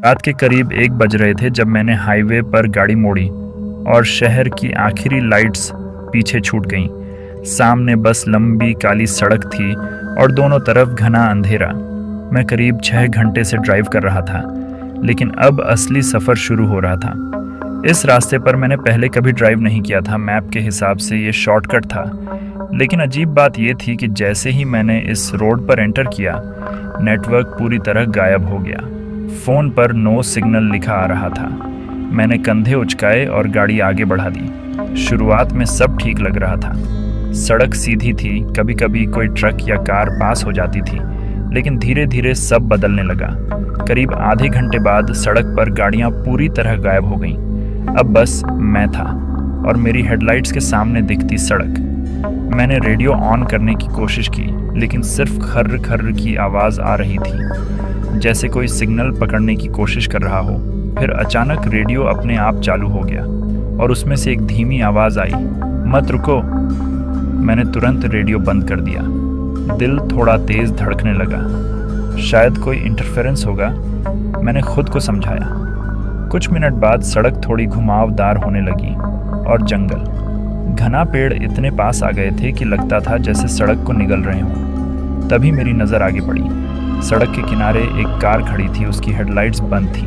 रात के करीब 1 बज रहे थे जब मैंने हाईवे पर गाड़ी मोड़ी और शहर की आखिरी लाइट्स पीछे छूट गईं। सामने बस लंबी काली सड़क थी और दोनों तरफ घना अंधेरा। मैं करीब 6 घंटे से ड्राइव कर रहा था, लेकिन अब असली सफ़र शुरू हो रहा था। इस रास्ते पर मैंने पहले कभी ड्राइव नहीं किया था। मैप के हिसाब से ये शॉर्टकट था, लेकिन अजीब बात यह थी कि जैसे ही मैंने इस रोड पर एंटर किया, नेटवर्क पूरी तरह गायब हो गया। फ़ोन पर नो सिग्नल लिखा आ रहा था। मैंने कंधे उचकाए और गाड़ी आगे बढ़ा दी। शुरुआत में सब ठीक लग रहा था। सड़क सीधी थी, कभी कभी कोई ट्रक या कार पास हो जाती थी, लेकिन धीरे धीरे सब बदलने लगा। करीब आधे घंटे बाद सड़क पर गाड़ियाँ पूरी तरह गायब हो गईं। अब बस मैं था और मेरी हेडलाइट्स के सामने दिखती सड़क। मैंने रेडियो ऑन करने की कोशिश की, लेकिन सिर्फ खर्र खर्र की आवाज़ आ रही थी, जैसे कोई सिग्नल पकड़ने की कोशिश कर रहा हो। फिर अचानक रेडियो अपने आप चालू हो गया और उसमें से एक धीमी आवाज़ आई, मत रुको। मैंने तुरंत रेडियो बंद कर दिया। दिल थोड़ा तेज़ धड़कने लगा। शायद कोई इंटरफेरेंस होगा, मैंने खुद को समझाया। कुछ मिनट बाद सड़क थोड़ी घुमावदार होने लगी और जंगल, घना पेड़ इतने पास आ गए थे कि लगता था जैसे सड़क को निगल रहे हों। तभी मेरी नज़र आगे पड़ी। सड़क के किनारे एक कार खड़ी थी, उसकी हेडलाइट्स बंद थी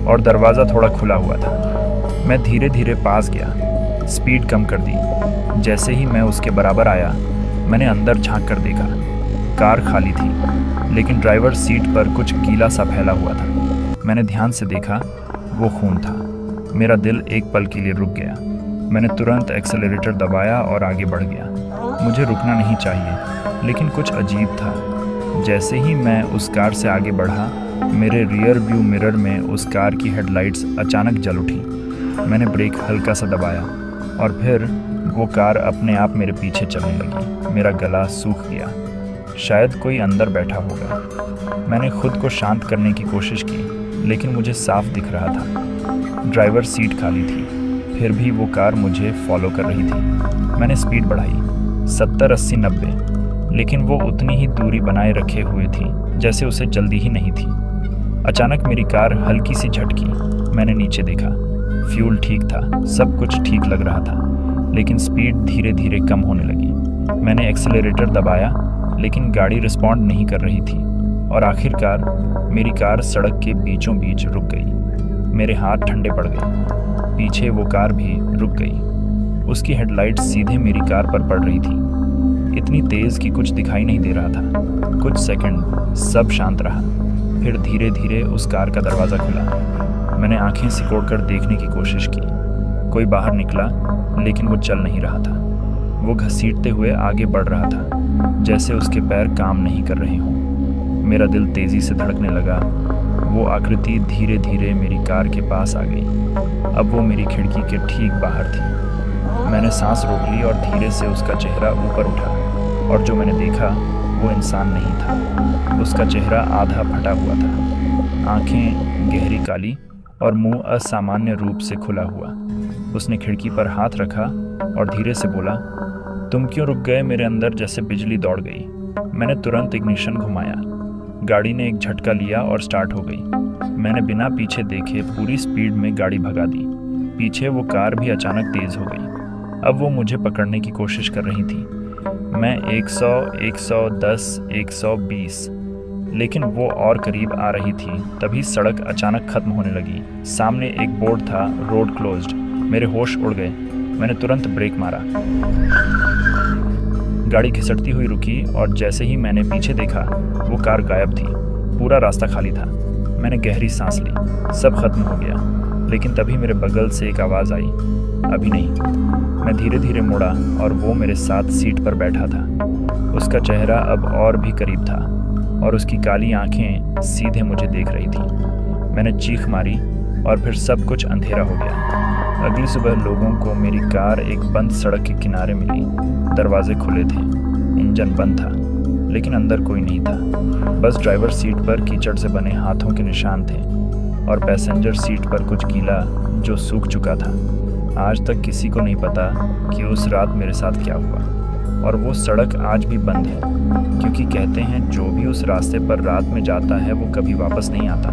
और दरवाज़ा थोड़ा खुला हुआ था। मैं धीरे धीरे पास गया, स्पीड कम कर दी। जैसे ही मैं उसके बराबर आया, मैंने अंदर झांक कर देखा। कार खाली थी, लेकिन ड्राइवर सीट पर कुछ गीला सा फैला हुआ था। मैंने ध्यान से देखा, वो खून था। मेरा दिल एक पल के लिए रुक गया। मैंने तुरंत एक्सेलरेटर दबाया और आगे बढ़ गया। मुझे रुकना नहीं चाहिए, लेकिन कुछ अजीब था। जैसे ही मैं उस कार से आगे बढ़ा, मेरे रियर व्यू मिरर में उस कार की हेडलाइट्स अचानक जल उठी। मैंने ब्रेक हल्का सा दबाया और फिर वो कार अपने आप मेरे पीछे चलने लगी। मेरा गला सूख गया। शायद कोई अंदर बैठा होगा। मैंने खुद को शांत करने की कोशिश की, लेकिन मुझे साफ दिख रहा था ड्राइवर सीट खाली थी। फिर भी वो कार मुझे फॉलो कर रही थी। मैंने स्पीड बढ़ाई, 70, 80, 90, लेकिन वो उतनी ही दूरी बनाए रखे हुए थी जैसे उसे जल्दी ही नहीं थी। अचानक मेरी कार हल्की सी झटकी। मैंने नीचे देखा, फ्यूल ठीक था, सब कुछ ठीक लग रहा था, लेकिन स्पीड धीरे धीरे कम होने लगी। मैंने एक्सेलरेटर दबाया, लेकिन गाड़ी रिस्पॉन्ड नहीं कर रही थी और आखिरकार मेरी कार सड़क के बीचों बीच रुक गई। मेरे हाथ ठंडे पड़ गए। पीछे वो कार भी रुक गई। उसकी हेडलाइट सीधे मेरी कार पर पड़ रही थी, इतनी तेज़ कि कुछ दिखाई नहीं दे रहा था। कुछ सेकंड सब शांत रहा। फिर धीरे धीरे उस कार का दरवाज़ा खुला। मैंने आंखें सिकोड़कर देखने की कोशिश की। कोई बाहर निकला, लेकिन वो चल नहीं रहा था। वो घसीटते हुए आगे बढ़ रहा था, जैसे उसके पैर काम नहीं कर रहे हों। मेरा दिल तेज़ी से धड़कने लगा। वो आकृति धीरे धीरे मेरी कार के पास आ गई। अब वो मेरी खिड़की के ठीक बाहर थी। मैंने सांस रोक ली और धीरे से उसका चेहरा ऊपर उठा, और जो मैंने देखा वो इंसान नहीं था। उसका चेहरा आधा फटा हुआ था, आंखें गहरी काली और मुंह असामान्य रूप से खुला हुआ। उसने खिड़की पर हाथ रखा और धीरे से बोला, तुम क्यों रुक गए? मेरे अंदर जैसे बिजली दौड़ गई। मैंने तुरंत इग्निशन घुमाया। गाड़ी ने एक झटका लिया और स्टार्ट हो गई। मैंने बिना पीछे देखे पूरी स्पीड में गाड़ी भगा दी। पीछे वो कार भी अचानक तेज़ हो गई। अब वो मुझे पकड़ने की कोशिश कर रही थी। मैं 100, 110, 120, लेकिन वो और करीब आ रही थी। तभी सड़क अचानक खत्म होने लगी। सामने एक बोर्ड था, रोड क्लोज्ड। मेरे होश उड़ गए। मैंने तुरंत ब्रेक मारा। गाड़ी घिसटती हुई रुकी और जैसे ही मैंने पीछे देखा, वो कार गायब थी। पूरा रास्ता खाली था। मैंने गहरी सांस ली। सब खत्म हो गया। लेकिन तभी मेरे बगल से एक आवाज़ आई, अभी नहीं। मैं धीरे धीरे मुड़ा और वो मेरे साथ सीट पर बैठा था। उसका चेहरा अब और भी करीब था और उसकी काली आंखें सीधे मुझे देख रही थी। मैंने चीख मारी और फिर सब कुछ अंधेरा हो गया। अगली सुबह लोगों को मेरी कार एक बंद सड़क के किनारे मिली। दरवाजे खुले थे, इंजन बंद था, लेकिन अंदर कोई नहीं था। बस ड्राइवर सीट पर कीचड़ से बने हाथों के निशान थे और पैसेंजर सीट पर कुछ गीला जो सूख चुका था। आज तक किसी को नहीं पता कि उस रात मेरे साथ क्या हुआ, और वो सड़क आज भी बंद है, क्योंकि कहते हैं जो भी उस रास्ते पर रात में जाता है वो कभी वापस नहीं आता।